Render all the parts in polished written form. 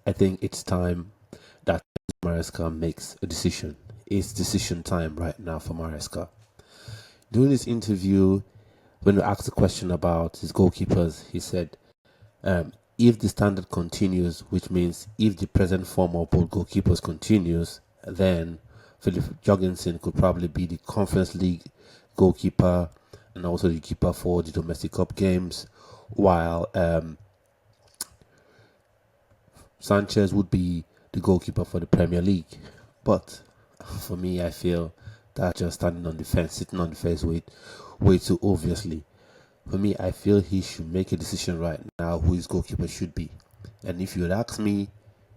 I think it's time that Maresca makes a decision. It's decision time right now for Maresca. During this interview, when we asked the question about his goalkeepers, he said, if the standard continues, which means if the present form of both goalkeepers continues, then Philip Jorgensen could probably be the Conference League goalkeeper and also the keeper for the domestic cup games, while Sanchez would be the goalkeeper for the Premier League. But for me, I feel that just standing on the fence, sitting on the fence way too obviously. For me, I feel he should make a decision right now who his goalkeeper should be. And if you would ask me,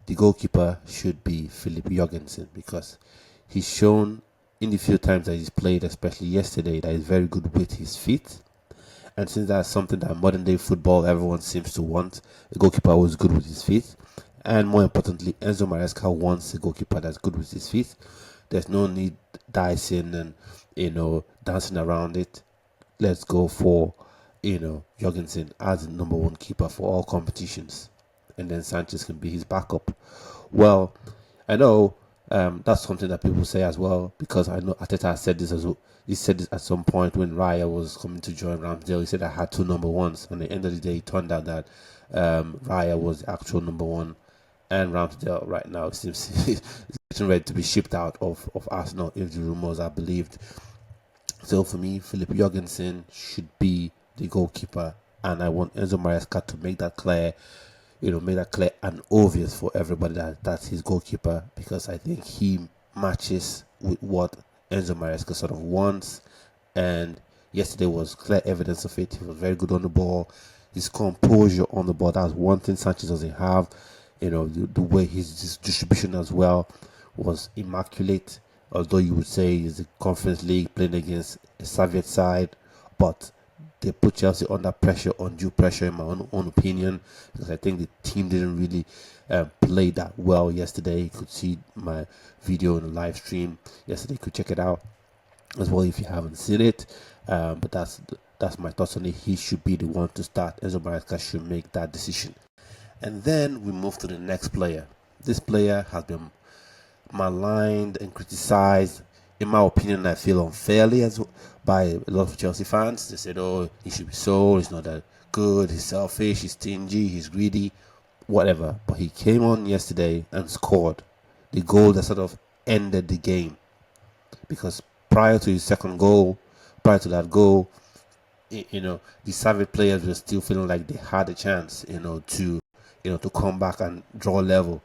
the goalkeeper should be Philip Jorgensen because he's shown in the few times that he's played, especially yesterday, that he's very good with his feet. And since that's something that modern day football everyone seems to want, a goalkeeper who's good with his feet. And more importantly, Enzo Maresca wants a goalkeeper that's good with his feet. There's no need dicing and dancing around it. Let's go for Jorgensen as the number one keeper for all competitions, and then Sanchez can be his backup. Well, I know that's something that people say as well because I know Arteta said this as well. He said this at some point when Raya was coming to join Ramsdale. He said I had two number ones, and at the end of the day, it turned out that Raya was the actual number one, and Ramsdale right now seems is getting ready to be shipped out of Arsenal if the rumors are believed. So for me, Philip Jorgensen should be the goalkeeper, and I want Enzo Maresca to make that clear, make that clear and obvious for everybody that that's his goalkeeper because I think he matches with what Enzo Maresca sort of wants, and yesterday was clear evidence of it. He was very good on the ball. His composure on the ball, that's one thing Sanchez doesn't have. The way his distribution as well was immaculate. Although you would say it's a Conference League playing against a Soviet side, but they put Chelsea under pressure, undue pressure, in my own opinion, because I think the team didn't really play that well yesterday. You could see my video in the live stream yesterday. You could check it out as well if you haven't seen it. But that's my thoughts on it. He should be the one to start. Enzo Maresca should make that decision. And then we move to the next player. This player has been maligned and criticized, in my opinion, I feel unfairly as by a lot of Chelsea fans. They said, "Oh, he should be sold. He's not that good. He's selfish. He's stingy. He's greedy, whatever." But he came on yesterday and scored the goal that sort of ended the game. Because prior to his second goal, prior to that goal, the Savage players were still feeling like they had a chance, to come back and draw level.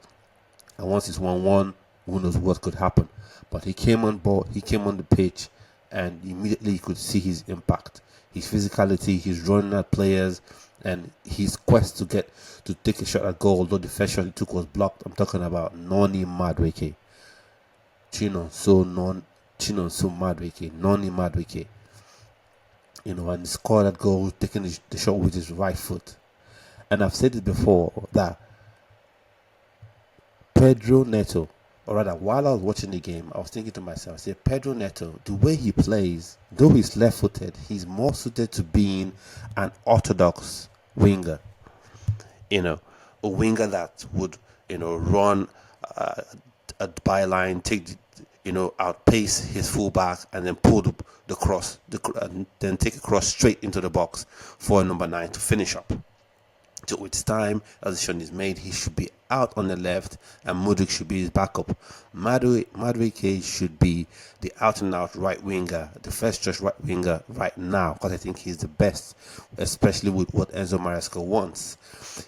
And once it's 1-1, who knows what could happen. But he came on board, he came on the pitch, and immediately you could see his impact, his physicality, his running at players, and his quest to take a shot at goal. Although the first shot he took was blocked. I'm talking about Noni Madueke. Chinonso Madueke. Noni Madueke. And he scored that goal, taking the shot with his right foot. And I've said it before that Pedro Neto, or rather, while I was watching the game, I was thinking to myself, say, Pedro Neto, the way he plays, though he's left-footed, he's more suited to being an orthodox winger. A winger that would, run a byline, outpace his fullback, and then pull the cross, and then take a cross straight into the box for number 9 to finish up. So it's time, as the decision is made, he should be out on the left and Mudryk should be his backup. Madueke should be the out-and-out right winger, the first choice right winger right now, because I think he's the best, especially with what Enzo Maresca wants.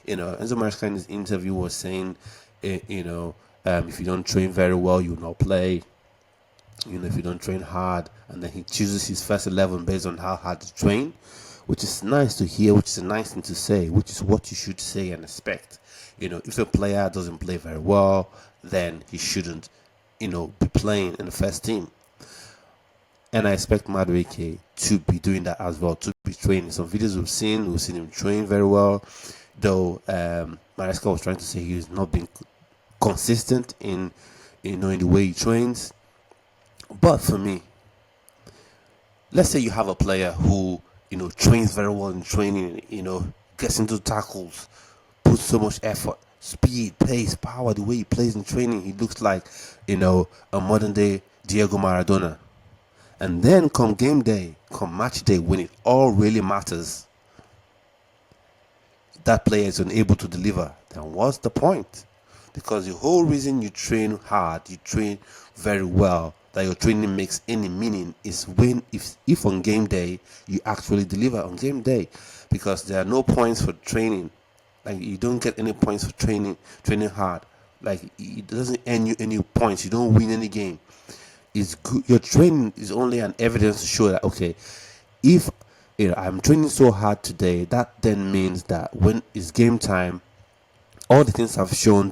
Enzo Maresca in his interview was saying, if you don't train very well, you will not play. If you don't train hard, and then he chooses his first 11 based on how hard to train, which is nice to hear, which is a nice thing to say, which is what you should say and expect. If a player doesn't play very well, then he shouldn't, be playing in the first team. And I expect Madueke to be doing that as well, to be training. Some videos we've seen him train very well, though Maresca was trying to say he's not being consistent in the way he trains. But for me, let's say you have a player who trains very well in training, gets into tackles, puts so much effort, speed, pace, power, the way he plays in training, he looks like, a modern day Diego Maradona. And then come game day, come match day, when it all really matters, that player is unable to deliver, then what's the point? Because the whole reason you train hard, you train very well, that your training makes any meaning is when if on game day you actually deliver on game day. Because there are no points for training. Like, you don't get any points for training hard. Like, it doesn't earn you any points. You don't win any game. It's good. Your training is only an evidence to show that, okay, if I'm training so hard today, that then means that when it's game time, all the things I've shown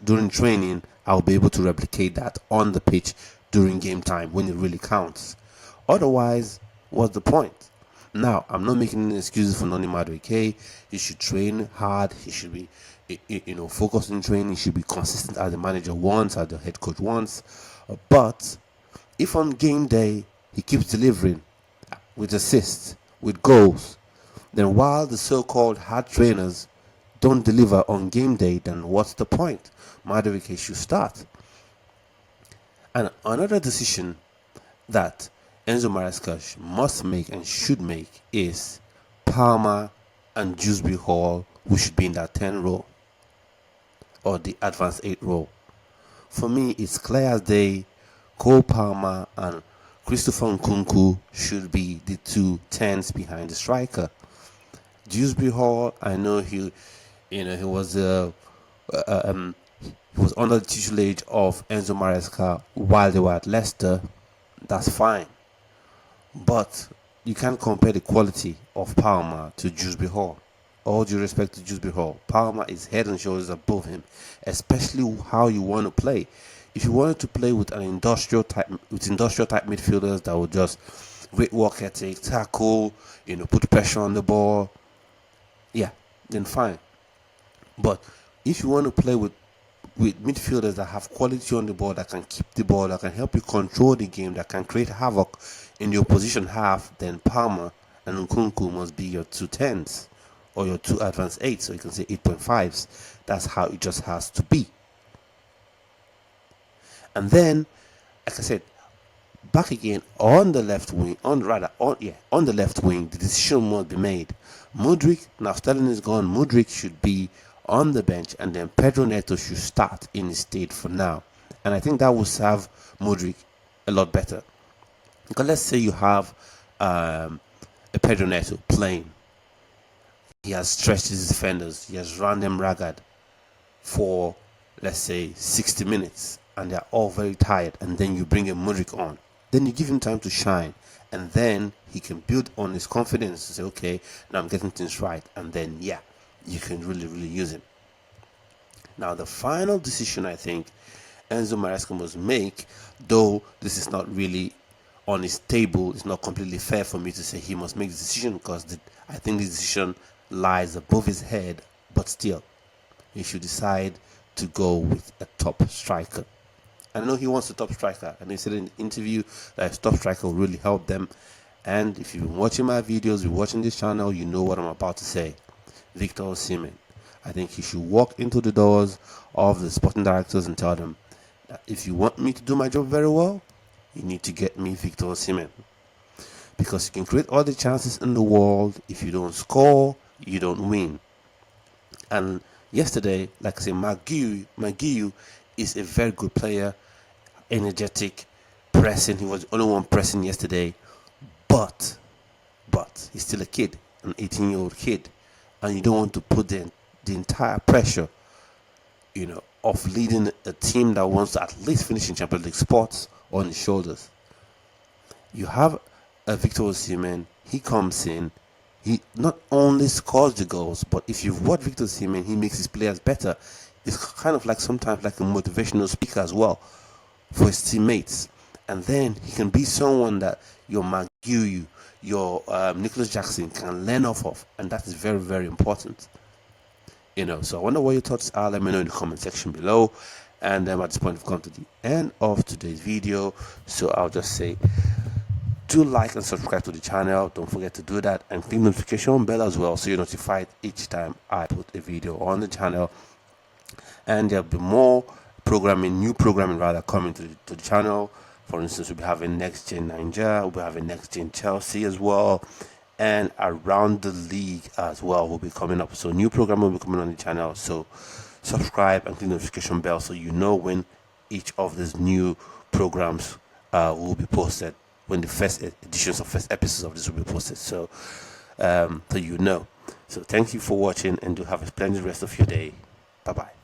during training, I'll be able to replicate that on the pitch during game time when it really counts. Otherwise, what's the point? Now, I'm not making any excuses for Noni Madueke. He should train hard. He should be, focused in training. He should be consistent as the manager wants, as the head coach wants. But if on game day he keeps delivering with assists, with goals, then while the so-called hard trainers don't deliver on game day, then what's the point? Madueke should start. And another decision that Enzo Maresca must make and should make is Palmer and Dewsbury Hall, who should be in that 10 role or the advanced 8 role. For me, it's clear as day. Cole Palmer and Christopher Nkunku should be the two 10s behind the striker. Dewsbury Hall, I know he was under the tutelage of Enzo Maresca while they were at Leicester. That's fine. But you can't compare the quality of Palmer to Dewsbury Hall. All due respect to Dewsbury Hall, Palmer is head and shoulders above him, especially how you want to play. If you wanted to play with industrial type midfielders that would just great work ethic, tackle, put pressure on the ball, yeah, then fine. But if you want to play with midfielders that have quality on the ball, that can keep the ball, that can help you control the game, that can create havoc in the opposition half, then Palmer and Nkunku must be your 2 10s or your 2 advanced 8s, so you can say 8.5s. That's how it just has to be. And then, like I said, back again on the left wing, on the left wing, the decision must be made. Mudryk, now Sterling is gone, Mudryk should be on the bench, and then Pedro Neto should start in his state for now. And I think that will serve Mudryk a lot better. Because let's say you have a Pedro Neto playing. He has stretched his defenders. He has run them ragged for, let's say, 60 minutes. And they're all very tired. And then you bring a Mudryk on. Then you give him time to shine. And then he can build on his confidence to say, okay, now I'm getting things right. And then, yeah, you can really, really use him. Now, the final decision I think Enzo Maresca must make, though this is not really on his table, it's not completely fair for me to say he must make the decision, because I think the decision lies above his head, but still, he should decide to go with a top striker. I know he wants a top striker, and he said in the interview that a top striker will really help them. And if you've been watching my videos, you're watching this channel, you know what I'm about to say. Victor Osimhen. I think he should walk into the doors of the sporting directors and tell them that if you want me to do my job very well, you need to get me Victor Osimhen. Because you can create all the chances in the world. If you don't score, you don't win. And yesterday, like I said, Maguire is a very good player, energetic, pressing. He was the only one pressing yesterday. But he's still a kid, an 18-year-old kid. And you don't want to put the entire pressure, of leading a team that wants to at least finish in Champions League spots on his shoulders. You have a Victor Osimhen. He comes in. He not only scores the goals, but if you've watched Victor Osimhen, he makes his players better. It's kind of like sometimes like a motivational speaker as well for his teammates. And then he can be someone that your Maguire, your Nicholas Jackson can learn off of, and that is very, very important. So I wonder what your thoughts are. Let me know in the comment section below. And at this point, we've come to the end of today's video. So I'll just say, do like and subscribe to the channel. Don't forget to do that, and click the notification bell as well, so you're notified each time I put a video on the channel. And there'll be more new programming rather, coming to the channel. For instance, we'll be having Next Gen Nigeria, we'll be having Next Gen Chelsea as well, and around the league as well will be coming up. So new program will be coming on the channel. So subscribe and click the notification bell so you know when each of these new programs will be posted, when the first editions of first episodes of this will be posted. So you know. So thank you for watching, and do have a splendid rest of your day. Bye bye.